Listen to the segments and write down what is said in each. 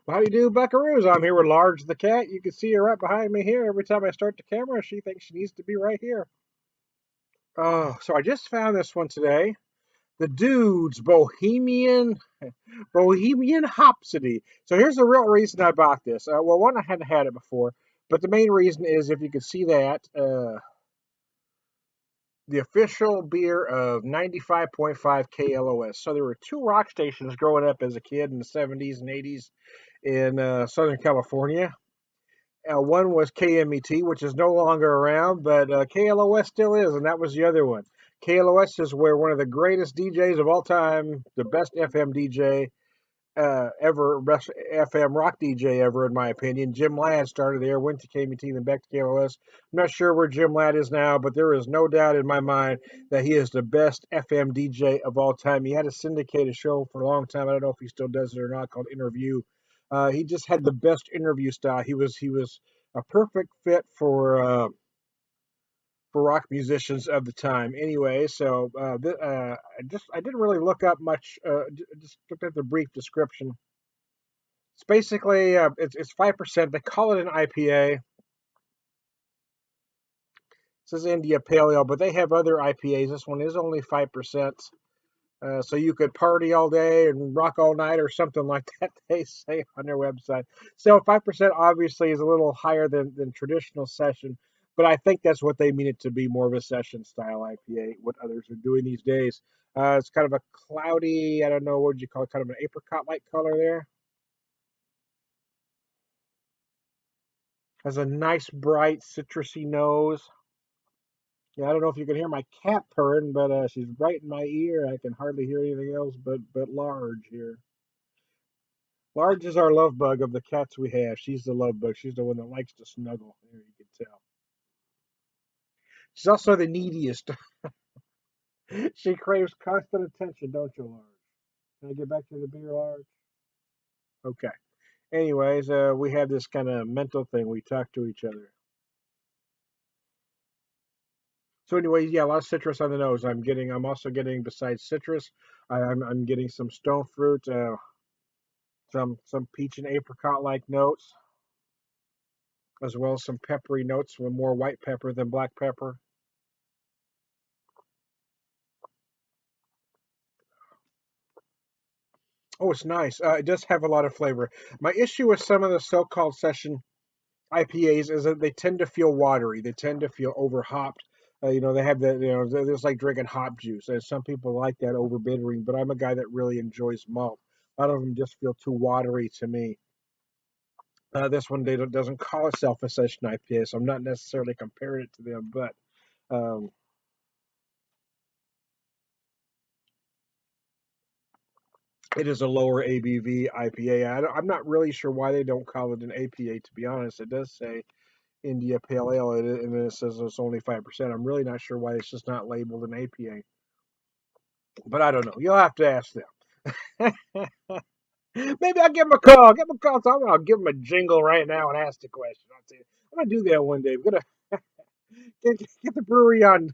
How do you do, buckaroos? I'm here with Large the cat. You can see her right behind me here. Every time I start the camera, she thinks she needs to be right here. Oh, so I just found this one today. The Dude's Bohemian Hopsody. So here's the real reason I bought this. Well, one, I hadn't had it before, but the main reason is if you can see that, the official beer of 95.5 KLOS. So there were two rock stations growing up as a kid in the 70s and 80s in Southern California. One was KMET, which is no longer around, but KLOS still is, and that was the other one. KLOS is where one of the greatest DJs of all time, the best FM DJ ever, best FM rock DJ ever, in my opinion. Jim Ladd started there, went to KMET, then back to KLOS. I'm not sure where Jim Ladd is now, but there is no doubt in my mind that he is the best FM DJ of all time. He had a syndicated show for a long time. I don't know if he still does it or not, called Interview. He just had the best interview style. He was a perfect fit for rock musicians of the time. Anyway, so I didn't really look up much. Just looked at the brief description. It's basically it's 5%. They call it an IPA. It says India Pale Ale, but they have other IPAs. This one is only 5%. So you could party all day and rock all night or something like that, they say on their website. So 5% obviously is a little higher than traditional session, but I think that's what they mean it to be, more of a session style IPA, what others are doing these days. It's kind of a cloudy, I don't know, what would you call it, kind of an apricot-like color there. Has a nice, bright, citrusy nose. Yeah, I don't know if you can hear my cat purring, but she's right in my ear. I can hardly hear anything else but Large here. Large is our love bug of the cats we have. She's the love bug. She's the one that likes to snuggle. There you can tell. She's also the neediest. She craves constant attention, don't you, Large? Can I get back to the beer, Large? Okay. Anyways, we have this kind of mental thing. We talk to each other. So, anyways, yeah, a lot of citrus on the nose. I'm also getting, besides citrus, I'm getting some stone fruit, some peach and apricot like notes, as well as some peppery notes, with more white pepper than black pepper. Oh, it's nice. It does have a lot of flavor. My issue with some of the so-called session IPAs is that they tend to feel watery. They tend to feel over hopped. They have that. It's like drinking hop juice. And some people like that over bittering, but I'm a guy that really enjoys malt. A lot of them just feel too watery to me. This one doesn't call itself a session IPA, so I'm not necessarily comparing it to them, but um, it is a lower ABV IPA. I'm not really sure why they don't call it an APA, to be honest. It does say India Pale Ale, and then it says it's only 5%. I'm really not sure why it's just not labeled an APA, but I don't know. You'll have to ask them. Maybe I'll give them a call. Give them a call. I'll give them a jingle right now and ask the question. I'm gonna do that one day. I'm gonna get the brewery on,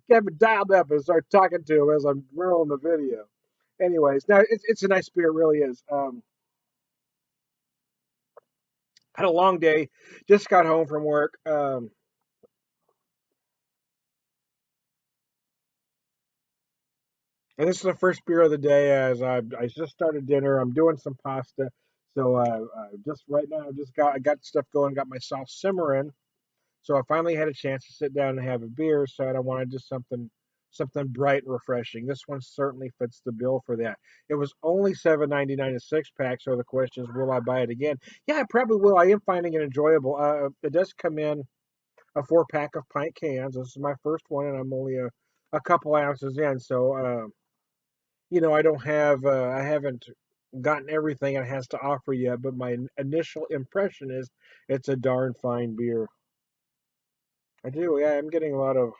get it dialed up, and start talking to them as I'm rolling the video. Anyways, now it's a nice beer. It really is. Had a long day. Just got home from work. And this is the first beer of the day as I just started dinner. I'm doing some pasta. So just right now, I got stuff going, got my sauce simmering. So I finally had a chance to sit down and have a beer. So I wanted just something bright and refreshing. This one certainly fits the bill for that. It was only $7.99 a six pack. So the question is, will I buy it again? Yeah, I probably will. I am finding it enjoyable. It does come in a 4 pack of pint cans. This is my first one, and I'm only a couple ounces in. So I haven't gotten everything it has to offer yet, but my initial impression is it's a darn fine beer. I do, yeah. I'm getting a lot of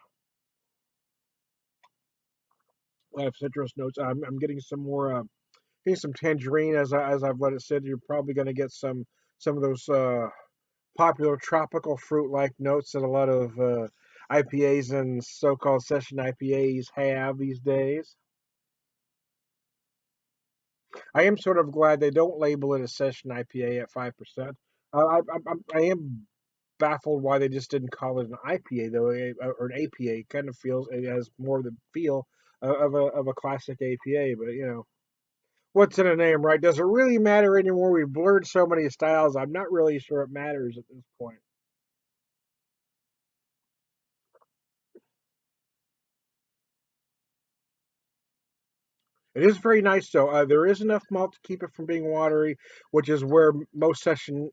citrus notes. I'm getting some more, getting some tangerine as I've let it sit. You're probably going to get some of those popular tropical fruit like notes that a lot of IPAs and so-called session IPAs have these days. I am sort of glad they don't label it a session IPA at 5%. I am baffled why they just didn't call it an IPA though, or an APA. It kind of feels it has more of the feel of a classic APA, but what's in a name, right? Does it really matter anymore? We've blurred so many styles. I'm not really sure it matters at this point. It is very nice though. There is enough malt to keep it from being watery, which is where most session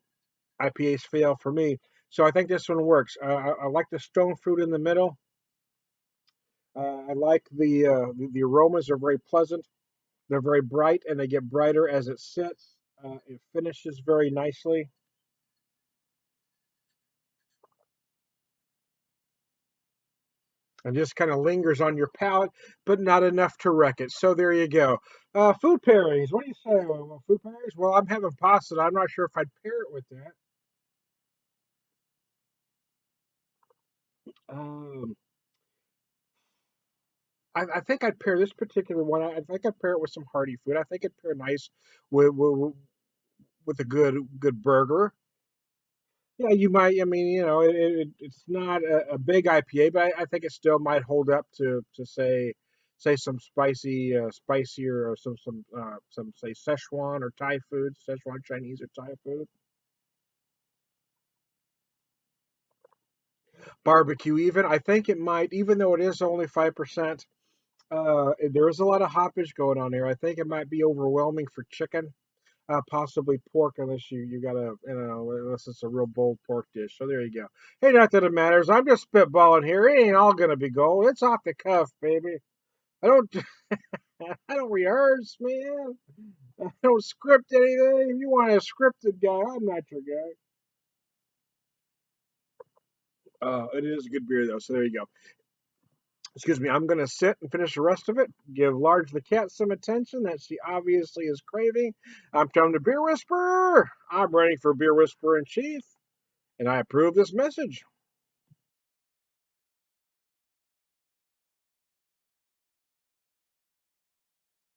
IPAs fail for me. So I think this one works. I like the stone fruit in the middle. I like the aromas are very pleasant. They're very bright, and they get brighter as it sits. It finishes very nicely and just kind of lingers on your palate, but not enough to wreck it. So there you go. Food pairings. What do you say? Food pairings? Well, I'm having pasta. I'm not sure if I'd pair it with that. Um, I think I'd pair this particular one. I think I'd pair it with some hearty food. I think it'd pair nice with a good burger. Yeah, you might. I mean, it's not a big IPA, but I think it still might hold up to say some spicier, or some say Szechuan or Thai food, Szechuan Chinese or Thai food, barbecue even. I think it might, even though it is only 5%. There is a lot of hoppage going on here. I think it might be overwhelming for chicken. Possibly pork, unless you gotta, unless it's a real bold pork dish. So there you go. Hey, not that it matters. I'm just spitballing here. It ain't all gonna be gold. It's off the cuff, baby. I don't I don't rehearse, man. I don't script anything. If you want a scripted guy, I'm not your guy. It is a good beer though. So there you go. Excuse me. I'm gonna sit and finish the rest of it. Give Large the cat some attention that she obviously is craving. I'm telling the beer whisperer. I'm ready for beer whisperer in chief. And I approve this message.